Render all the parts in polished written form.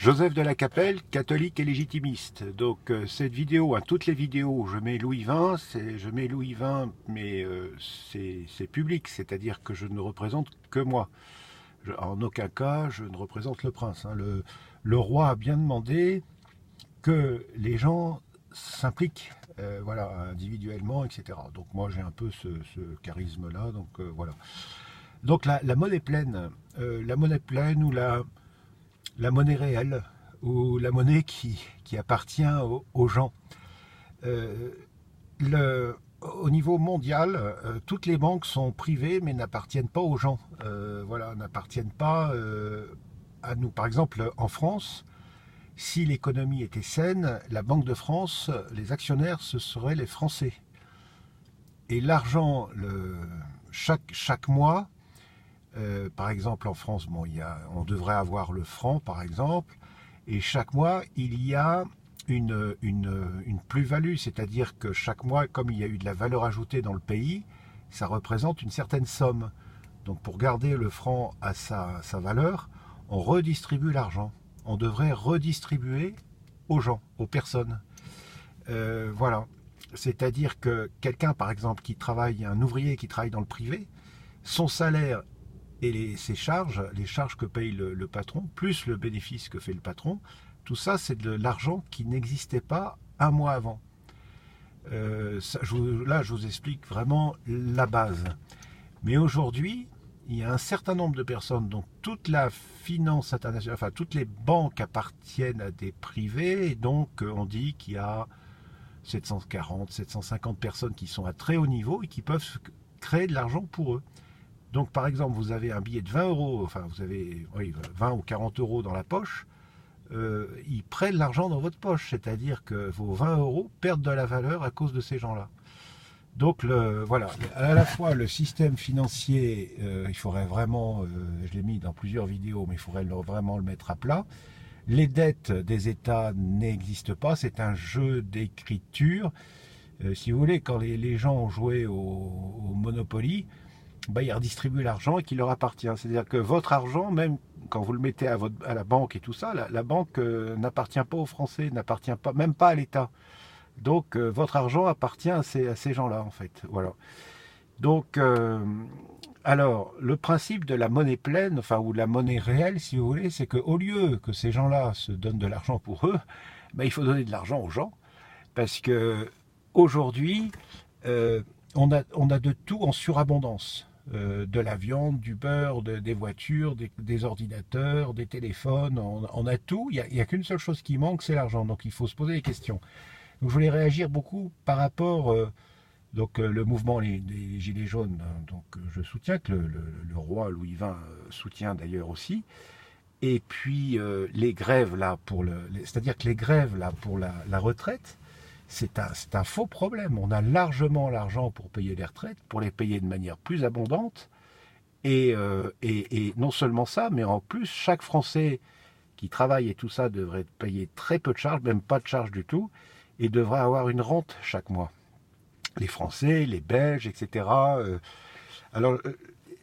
Joseph de la Capelle, catholique et légitimiste. Donc cette vidéo, toutes les vidéos, je mets Louis XX, je mets Louis XX, mais c'est public, c'est-à-dire que je ne représente que moi. En aucun cas, je ne représente le prince. Le roi a bien demandé que les gens s'impliquent, voilà, individuellement, etc. Donc moi j'ai un peu ce charisme-là, donc voilà. Donc la monnaie pleine, ou la monnaie réelle, ou la monnaie qui appartient aux gens. Euh, au niveau mondial, toutes les banques sont privées mais n'appartiennent pas aux gens. Voilà, n'appartiennent pas à nous. Par exemple, en France, si l'économie était saine, la Banque de France, les actionnaires, ce seraient les Français. Et l'argent, chaque mois, par exemple en France, bon, on devrait avoir le franc par exemple, et chaque mois il y a une plus-value, c'est-à-dire que chaque mois, comme il y a eu de la valeur ajoutée dans le pays, ça représente une certaine somme. Donc pour garder le franc à sa valeur, on redistribue l'argent. On devrait redistribuer aux gens, aux personnes. Voilà. C'est-à-dire que quelqu'un, par exemple, un ouvrier qui travaille dans le privé, son salaire et ses charges, les charges que paye le patron, plus le bénéfice que fait le patron, tout ça, c'est de l'argent qui n'existait pas un mois avant. Là, je vous explique vraiment la base. Mais aujourd'hui, il y a un certain nombre de personnes, donc toute la finance internationale, enfin toutes les banques appartiennent à des privés, et donc on dit qu'il y a 740, 750 personnes qui sont à très haut niveau et qui peuvent créer de l'argent pour eux. Donc par exemple, vous avez un billet de 20 euros, enfin vous avez 20 ou 40 euros dans la poche, ils prennent l'argent dans votre poche, c'est-à-dire que vos 20 euros perdent de la valeur à cause de ces gens-là. Donc voilà, à la fois le système financier, il faudrait vraiment, je l'ai mis dans plusieurs vidéos, mais il faudrait vraiment le mettre à plat. Les dettes des États n'existent pas, c'est un jeu d'écriture. Si vous voulez, quand les gens ont joué au Monopoly, ils redistribuent l'argent et qui leur appartient. C'est-à-dire que votre argent, même quand vous le mettez à la banque et tout ça, la banque n'appartient pas aux Français, n'appartient pas, même pas à l'État. Donc votre argent appartient à ces gens-là, en fait. Voilà. Donc, alors, le principe de la monnaie pleine, enfin, ou de la monnaie réelle, si vous voulez, c'est qu'au lieu que ces gens-là se donnent de l'argent pour eux, il faut donner de l'argent aux gens. Parce que aujourd'hui, on a de tout en surabondance. De la viande, du beurre, des voitures, des ordinateurs, des téléphones, on a tout. Il n'y a qu'une seule chose qui manque, c'est l'argent. Donc il faut se poser des questions. Donc, je voulais réagir beaucoup par rapport le mouvement des Gilets jaunes. Donc je soutiens que le roi Louis XX soutient d'ailleurs aussi. Et puis les grèves là c'est-à-dire que les grèves là pour la retraite, c'est un faux problème. On a largement l'argent pour payer les retraites, pour les payer de manière plus abondante. Et non seulement ça, mais en plus, chaque Français qui travaille et tout ça devrait payer très peu de charges, même pas de charges du tout, et devrait avoir une rente chaque mois. Les Français, les Belges, etc. Alors,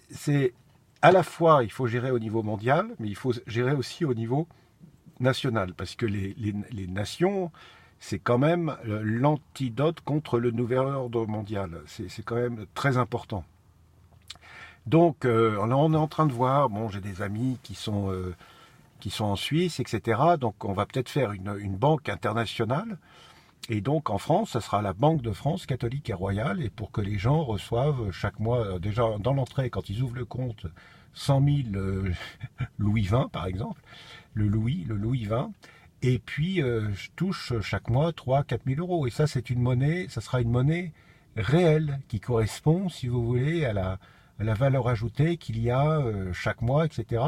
c'est à la fois, il faut gérer au niveau mondial, mais il faut gérer aussi au niveau national, parce que les nations, c'est quand même l'antidote contre le nouvel ordre mondial. C'est quand même très important. Donc, on est en train de voir, bon, j'ai des amis qui sont en Suisse, etc. Donc, on va peut-être faire une banque internationale. Et donc, en France, ça sera la Banque de France catholique et royale. Et pour que les gens reçoivent chaque mois, déjà dans l'entrée, quand ils ouvrent le compte, 100 000 Louis XX, par exemple, le Louis XX. Et puis, je touche chaque mois 3 000 à 4 000 euros. Et ça, ça sera une monnaie réelle qui correspond, si vous voulez, à la valeur ajoutée qu'il y a chaque mois, etc.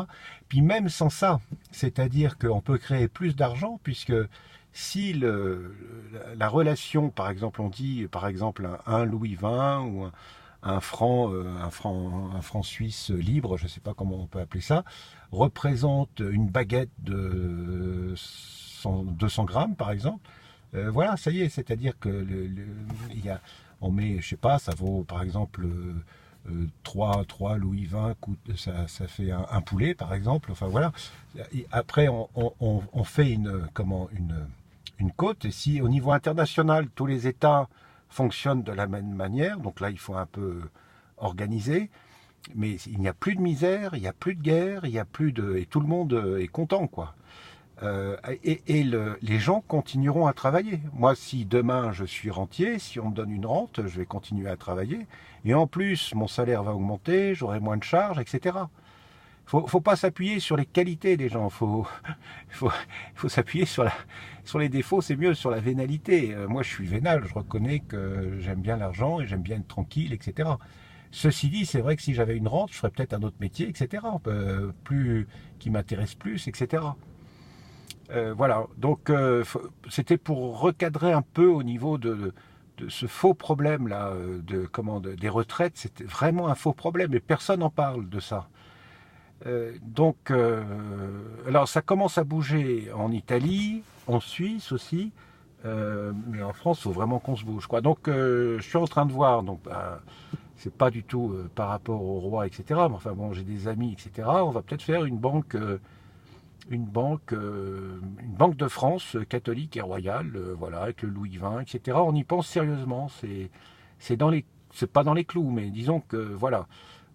Puis même sans ça, c'est-à-dire qu'on peut créer plus d'argent, puisque si la relation, par exemple, on dit, par exemple, un Louis XX ou un franc suisse libre, je ne sais pas comment on peut appeler ça, représente une baguette de 200 grammes, par exemple. Voilà, ça y est, c'est-à-dire que on met, je sais pas, ça vaut par exemple 3 Louis XX, ça fait un poulet, par exemple. Enfin, voilà. Et après, on fait une côte. Et si, au niveau international, tous les États fonctionnent de la même manière, donc là, il faut un peu organiser, mais il n'y a plus de misère, il n'y a plus de guerre, il y a plus de... et tout le monde est content, quoi. Les gens continueront à travailler. Moi, si demain je suis rentier, si on me donne une rente, je vais continuer à travailler. Et en plus, mon salaire va augmenter, j'aurai moins de charges, etc. Faut pas s'appuyer sur les qualités des gens. Faut s'appuyer sur les défauts, c'est mieux, sur la vénalité. Moi, je suis vénal, je reconnais que j'aime bien l'argent et j'aime bien être tranquille, etc. Ceci dit, c'est vrai que si j'avais une rente, je ferais peut-être un autre métier, etc. Qui m'intéresse plus, etc. Voilà, donc c'était pour recadrer un peu au niveau de ce faux problème là, des retraites. C'était vraiment un faux problème et personne n'en parle de ça. Alors ça commence à bouger en Italie, en Suisse aussi, mais en France, il faut vraiment qu'on se bouge, quoi. Donc je suis en train de voir, donc c'est pas du tout par rapport au roi, etc. Mais enfin bon, j'ai des amis, etc. On va peut-être faire une banque de France catholique et royale, voilà, avec le Louis XX, etc. On y pense sérieusement. C'est pas dans les clous, mais disons que voilà.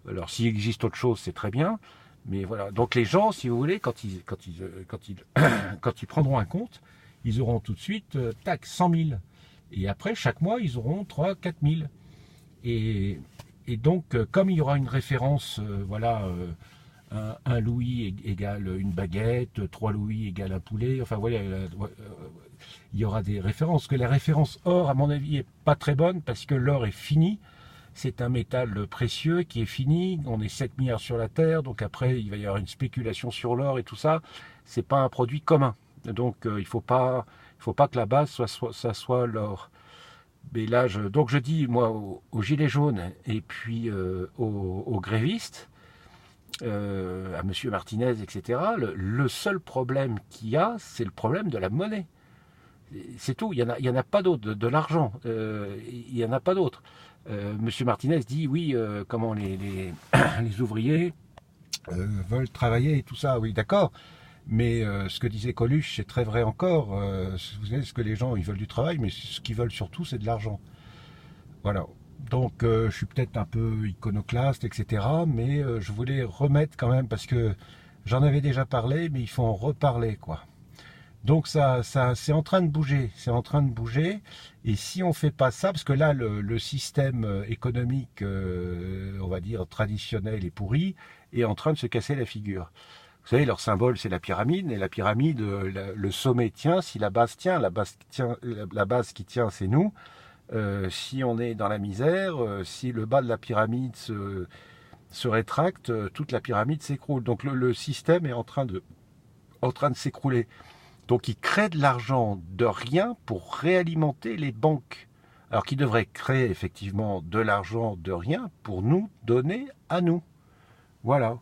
Alors s'il existe autre chose, c'est très bien, mais voilà. Donc les gens, si vous voulez, quand ils prendront un compte, ils auront tout de suite tac 100 000. Et après chaque mois, ils auront 3-4 000. Et donc comme il y aura une référence, voilà. Un louis égale une baguette, 3 louis égale un poulet, enfin voilà, il y aura des références. Que la référence or, à mon avis, est pas très bonne parce que l'or est fini. C'est un métal précieux qui est fini. On est 7 milliards sur la Terre, donc après il va y avoir une spéculation sur l'or et tout ça. C'est pas un produit commun. Donc il faut pas que la base ça soit l'or. Mais là, donc je dis moi aux gilets jaunes et puis aux grévistes, à Monsieur Martinez, etc. Le seul problème qu'il y a, c'est le problème de la monnaie. C'est tout. Il y en a pas d'autre. De l'argent, il y en a pas d'autre. Monsieur Martinez dit oui. Comment les ouvriers veulent travailler et tout ça. Oui, d'accord. Mais ce que disait Coluche, c'est très vrai encore. Vous savez, ce que les gens, ils veulent du travail, mais ce qu'ils veulent surtout, c'est de l'argent. Voilà. Donc je suis peut-être un peu iconoclaste, etc. Mais je voulais remettre quand même, parce que j'en avais déjà parlé, mais il faut en reparler, quoi. Donc ça c'est en train de bouger, c'est en train de bouger. Et si on fait pas ça, parce que là le système économique, on va dire traditionnel et pourri, est en train de se casser la figure. Vous savez, leur symbole, c'est la pyramide, et la pyramide, le sommet tient, si la base tient, la base qui tient, c'est nous. Si on est dans la misère, si le bas de la pyramide se rétracte, toute la pyramide s'écroule. Donc le système est en train de s'écrouler. Donc il crée de l'argent de rien pour réalimenter les banques. Alors qu'il devrait créer effectivement de l'argent de rien pour nous donner à nous. Voilà.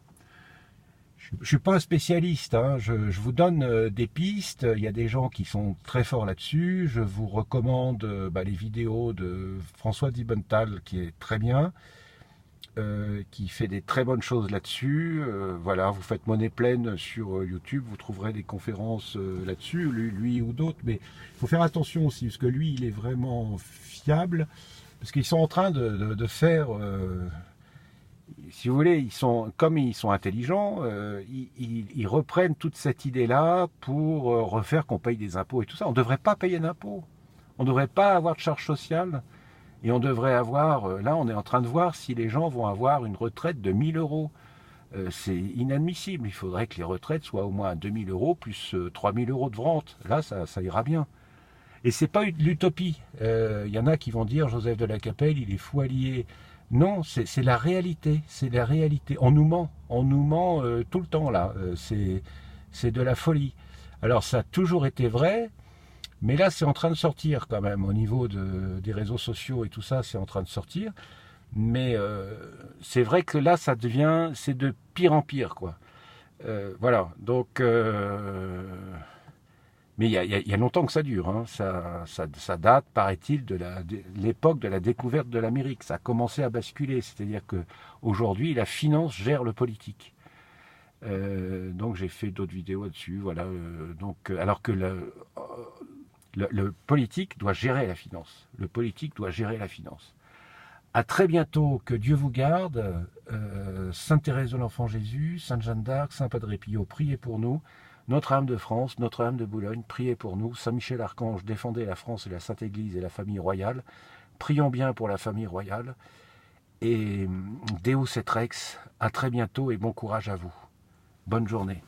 Je ne suis pas un spécialiste, hein. Je vous donne des pistes. Il y a des gens qui sont très forts là-dessus. Je vous recommande les vidéos de François Diebenthal, qui est très bien, qui fait des très bonnes choses là-dessus. Voilà, vous faites monnaie pleine sur YouTube, vous trouverez des conférences là-dessus, lui ou d'autres. Mais il faut faire attention aussi, parce que lui, il est vraiment fiable, parce qu'ils sont en train de faire... si vous voulez, comme ils sont intelligents, ils reprennent toute cette idée-là pour refaire qu'on paye des impôts et tout ça. On ne devrait pas payer d'impôts. On ne devrait pas avoir de charges sociales. Et on devrait avoir, là on est en train de voir si les gens vont avoir une retraite de 1 000 euros. C'est inadmissible. Il faudrait que les retraites soient au moins à 2 000 euros plus 3 000 euros de rente. Là, ça ira bien. Et c'est pas l'utopie. Il y en a qui vont dire Joseph de la Capelle, il est fou allié. Non, c'est la réalité, c'est la réalité. On nous ment tout le temps là. C'est de la folie. Alors ça a toujours été vrai, mais là c'est en train de sortir quand même au niveau des réseaux sociaux et tout ça, c'est en train de sortir. Mais c'est vrai que là c'est de pire en pire, quoi. Voilà. Donc Mais il y a longtemps que ça dure. Hein. Ça date, paraît-il, de l'époque de la découverte de l'Amérique. Ça a commencé à basculer. C'est-à-dire qu'aujourd'hui, la finance gère le politique. Donc j'ai fait d'autres vidéos là-dessus. Voilà. Alors que le politique doit gérer la finance. Le politique doit gérer la finance. À très bientôt, que Dieu vous garde. Sainte Thérèse de l'Enfant Jésus, Sainte Jeanne d'Arc, Saint Padre Pio, priez pour nous. Notre-Dame de France, Notre-Dame de Boulogne, priez pour nous. Saint Michel Archange, défendez la France et la Sainte Église et la famille royale. Prions bien pour la famille royale. Et Deus et Rex, à très bientôt et bon courage à vous. Bonne journée.